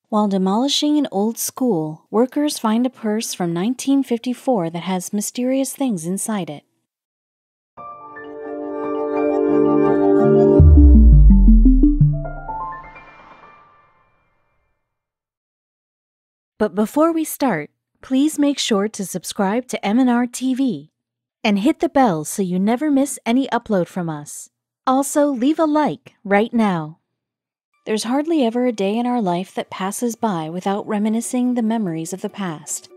While demolishing an old school, workers find a purse from 1954 that has mysterious things inside it. But before we start, please make sure to subscribe to m&rtv and hit the bell so you never miss any upload from us. Also, leave a like right now. There's hardly ever a day in our life that passes by without reminiscing the memories of the past.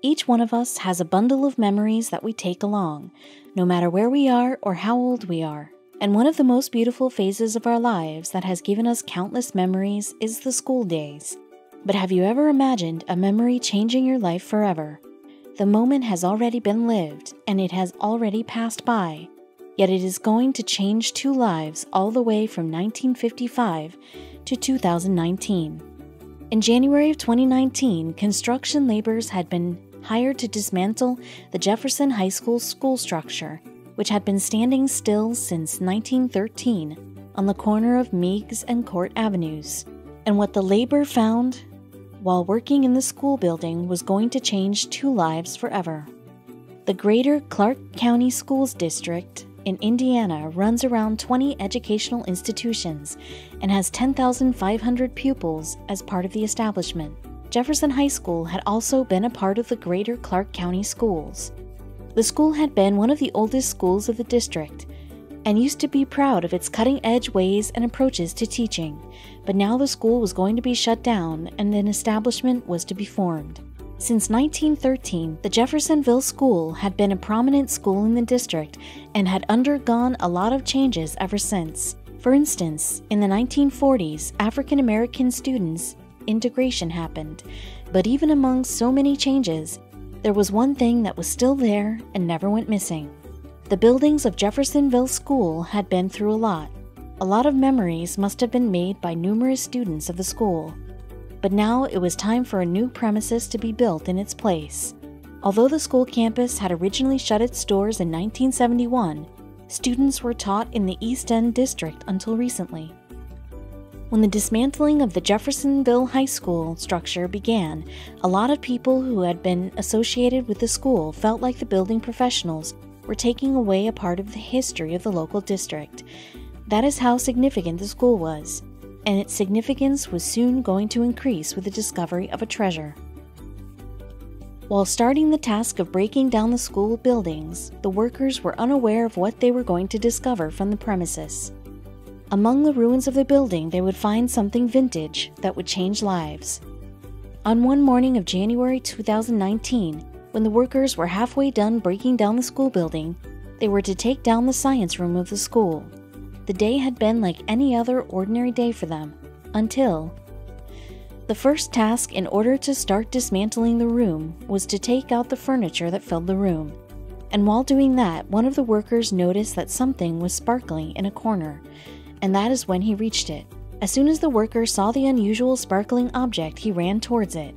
Each one of us has a bundle of memories that we take along, no matter where we are or how old we are. And one of the most beautiful phases of our lives that has given us countless memories is the school days. But have you ever imagined a memory changing your life forever? The moment has already been lived, and it has already passed by, yet it is going to change two lives all the way from 1955 to 2019. In January of 2019, construction laborers had been hired to dismantle the Jefferson High School school structure, which had been standing still since 1913 on the corner of Meigs and Court Avenues. And what the labor found while working in the school building was going to change two lives forever. The Greater Clark County Schools District in Indiana runs around 20 educational institutions and has 10,500 pupils as part of the establishment. Jefferson High School had also been a part of the Greater Clark County Schools. The school had been one of the oldest schools of the district and used to be proud of its cutting-edge ways and approaches to teaching, but now the school was going to be shut down and an establishment was to be formed. Since 1913, the Jeffersonville School had been a prominent school in the district and had undergone a lot of changes ever since. For instance, in the 1940s, African American students' integration happened, but even among so many changes, there was one thing that was still there and never went missing. The buildings of Jeffersonville School had been through a lot. A lot of memories must have been made by numerous students of the school. But now it was time for a new premises to be built in its place. Although the school campus had originally shut its doors in 1971, students were taught in the East End district until recently. When the dismantling of the Jeffersonville High School structure began, a lot of people who had been associated with the school felt like the building professionals were taking away a part of the history of the local district. That is how significant the school was, and its significance was soon going to increase with the discovery of a treasure. While starting the task of breaking down the school buildings, the workers were unaware of what they were going to discover from the premises. Among the ruins of the building, they would find something vintage that would change lives. On one morning of January 2019, when the workers were halfway done breaking down the school building, they were to take down the science room of the school. The day had been like any other ordinary day for them, until the first task in order to start dismantling the room was to take out the furniture that filled the room. And while doing that, one of the workers noticed that something was sparkling in a corner, and that is when he reached it. As soon as the worker saw the unusual sparkling object, he ran towards it,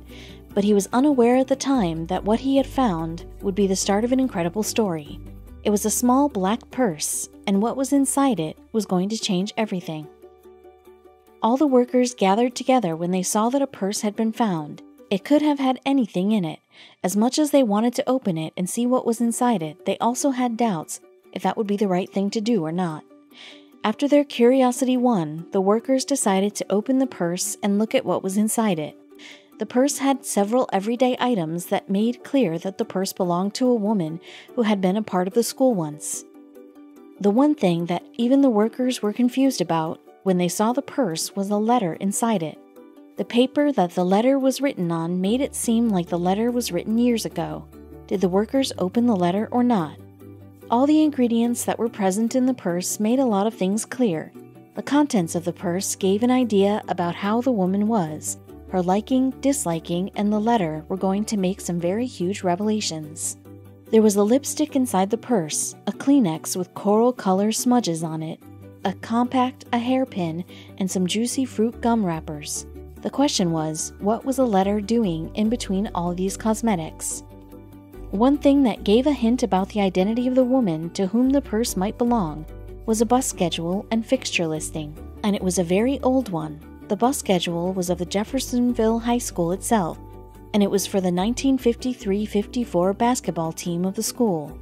but he was unaware at the time that what he had found would be the start of an incredible story. It was a small black purse, and what was inside it was going to change everything. All the workers gathered together when they saw that a purse had been found. It could have had anything in it. As much as they wanted to open it and see what was inside it, they also had doubts if that would be the right thing to do or not. After their curiosity won, the workers decided to open the purse and look at what was inside it. The purse had several everyday items that made clear that the purse belonged to a woman who had been a part of the school once. The one thing that even the workers were confused about when they saw the purse was a letter inside it. The paper that the letter was written on made it seem like the letter was written years ago. Did the workers open the letter or not? All the ingredients that were present in the purse made a lot of things clear. The contents of the purse gave an idea about how the woman was. Her liking, disliking, and the letter were going to make some very huge revelations. There was a lipstick inside the purse, a Kleenex with coral color smudges on it, a compact, a hairpin, and some juicy fruit gum wrappers. The question was, what was a letter doing in between all these cosmetics? One thing that gave a hint about the identity of the woman to whom the purse might belong was a bus schedule and fixture listing, and it was a very old one. The bus schedule was of the Jeffersonville High School itself, and it was for the 1953-54 basketball team of the school.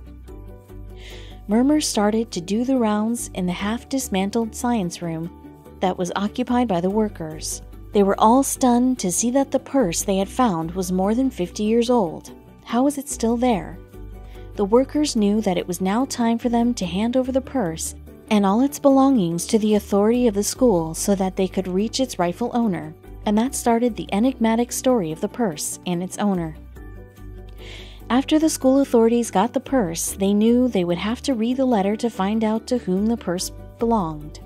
Murmurs started to do the rounds in the half-dismantled science room that was occupied by the workers. They were all stunned to see that the purse they had found was more than 50 years old. How was it still there? The workers knew that it was now time for them to hand over the purse and all its belongings to the authority of the school so that they could reach its rightful owner, and that started the enigmatic story of the purse and its owner. After the school authorities got the purse, they knew they would have to read the letter to find out to whom the purse belonged.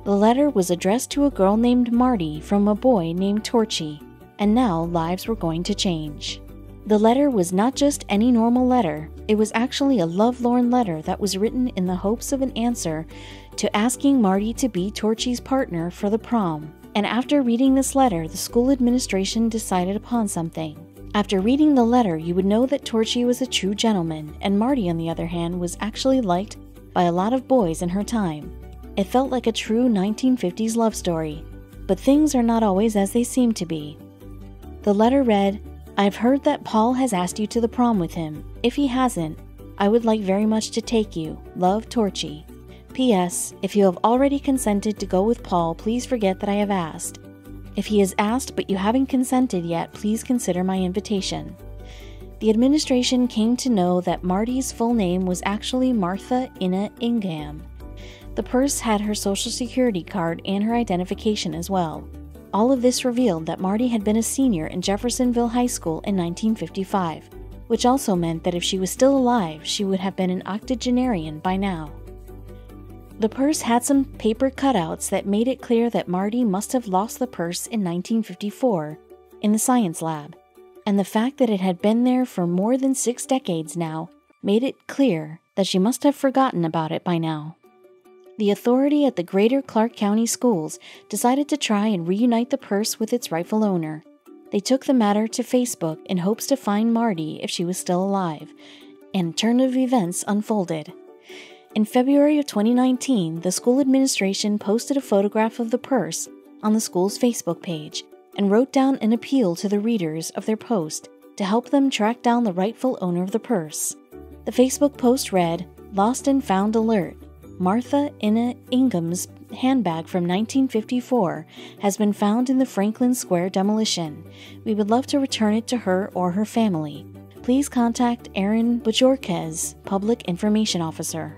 The letter was addressed to a girl named Marty from a boy named Torchy, and now lives were going to change. The letter was not just any normal letter, it was actually a lovelorn letter that was written in the hopes of an answer to asking Marty to be Torchy's partner for the prom. And after reading this letter, the school administration decided upon something. After reading the letter, you would know that Torchy was a true gentleman, and Marty, on the other hand, was actually liked by a lot of boys in her time. It felt like a true 1950s love story, but things are not always as they seem to be. The letter read, "I've heard that Paul has asked you to the prom with him. If he hasn't, I would like very much to take you. Love, Torchy. P.S. If you have already consented to go with Paul, please forget that I have asked. If he has asked but you haven't consented yet, please consider my invitation." The administration came to know that Marty's full name was actually Martha Inna Ingham. The purse had her social security card and her identification as well. All of this revealed that Marty had been a senior in Jeffersonville High School in 1955, which also meant that if she was still alive, she would have been an octogenarian by now. The purse had some paper cutouts that made it clear that Marty must have lost the purse in 1954 in the science lab, and the fact that it had been there for more than 6 decades now made it clear that she must have forgotten about it by now. The authority at the Greater Clark County Schools decided to try and reunite the purse with its rightful owner. They took the matter to Facebook in hopes to find Marty if she was still alive, and a turn of events unfolded. In February of 2019, the school administration posted a photograph of the purse on the school's Facebook page and wrote down an appeal to the readers of their post to help them track down the rightful owner of the purse. The Facebook post read, "Lost and found alert. Martha Inna Ingham's handbag from 1954 has been found in the Franklin Square demolition. We would love to return it to her or her family. Please contact Aaron Bajorquez, Public Information Officer."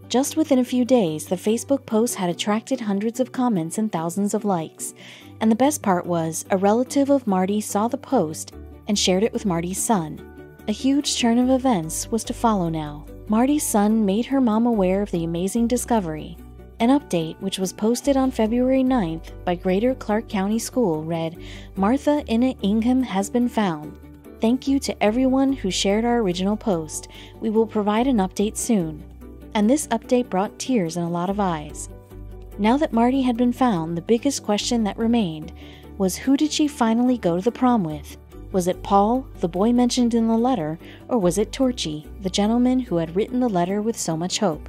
Just within a few days, the Facebook post had attracted hundreds of comments and thousands of likes. And the best part was, a relative of Marty saw the post and shared it with Marty's son. A huge turn of events was to follow now. Marty's son made her mom aware of the amazing discovery. An update, which was posted on February 9th by Greater Clark County School, read, "Martha Inna Ingham has been found. Thank you to everyone who shared our original post. We will provide an update soon." And this update brought tears in a lot of eyes. Now that Marty had been found, the biggest question that remained was, who did she finally go to the prom with? Was it Paul, the boy mentioned in the letter, or was it Torchy, the gentleman who had written the letter with so much hope?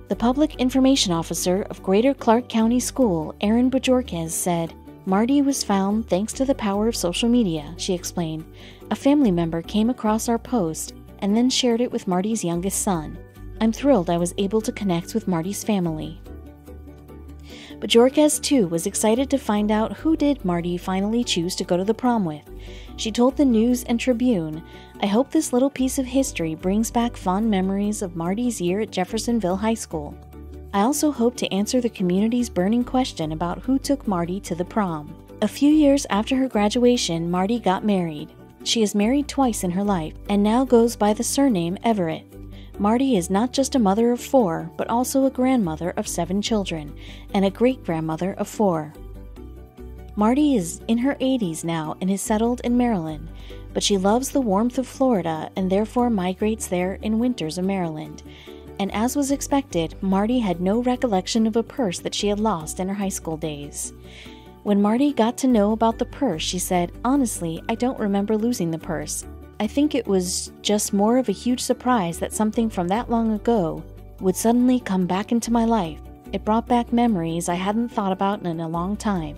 The Public Information Officer of Greater Clark County School, Aaron Bajorquez, said, "Marty was found thanks to the power of social media," she explained. "A family member came across our post and then shared it with Marty's youngest son. I'm thrilled I was able to connect with Marty's family." Bajorquez, too, was excited to find out who did Marty finally choose to go to the prom with. She told the News and Tribune, "I hope this little piece of history brings back fond memories of Marty's year at Jeffersonville High School. I also hope to answer the community's burning question about who took Marty to the prom." A few years after her graduation, Marty got married. She is married twice in her life and now goes by the surname Everett. Marty is not just a mother of 4, but also a grandmother of 7 children, and a great-grandmother of 4. Marty is in her 80s now and is settled in Maryland, but she loves the warmth of Florida and therefore migrates there in winters of Maryland. And as was expected, Marty had no recollection of a purse that she had lost in her high school days. When Marty got to know about the purse, she said, "Honestly, I don't remember losing the purse. I think it was just more of a huge surprise that something from that long ago would suddenly come back into my life. It brought back memories I hadn't thought about in a long time."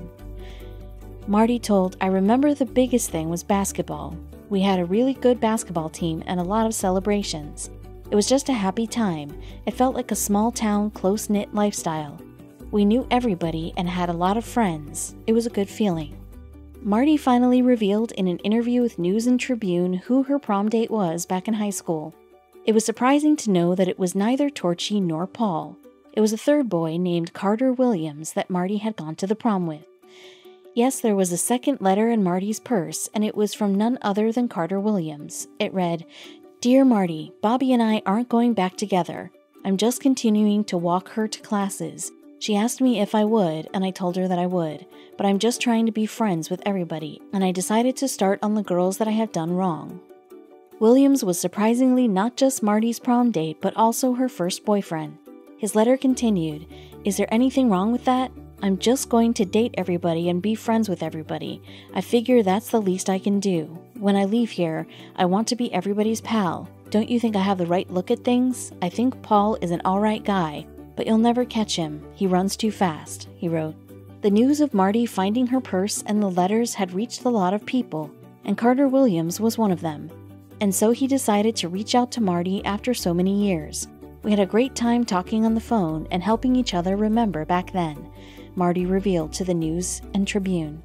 Marty told, "I remember the biggest thing was basketball. We had a really good basketball team and a lot of celebrations. It was just a happy time. It felt like a small town, close-knit lifestyle. We knew everybody and had a lot of friends. It was a good feeling." Marty finally revealed in an interview with News and Tribune who her prom date was back in high school. It was surprising to know that it was neither Torchy nor Paul. It was a third boy named Carter Williams that Marty had gone to the prom with. Yes, there was a second letter in Marty's purse, and it was from none other than Carter Williams. It read, "Dear Marty, Bobby and I aren't going back together. I'm just continuing to walk her to classes. She asked me if I would, and I told her that I would, but I'm just trying to be friends with everybody, and I decided to start on the girls that I have done wrong." Williams was surprisingly not just Marty's prom date, but also her first boyfriend. His letter continued, "Is there anything wrong with that? I'm just going to date everybody and be friends with everybody. I figure that's the least I can do. When I leave here, I want to be everybody's pal. Don't you think I have the right look at things? I think Paul is an alright guy, but you'll never catch him. He runs too fast," he wrote. The news of Marty finding her purse and the letters had reached a lot of people, and Carter Williams was one of them. And so he decided to reach out to Marty after so many years. "We had a great time talking on the phone and helping each other remember back then," Marty revealed to the News and Tribune.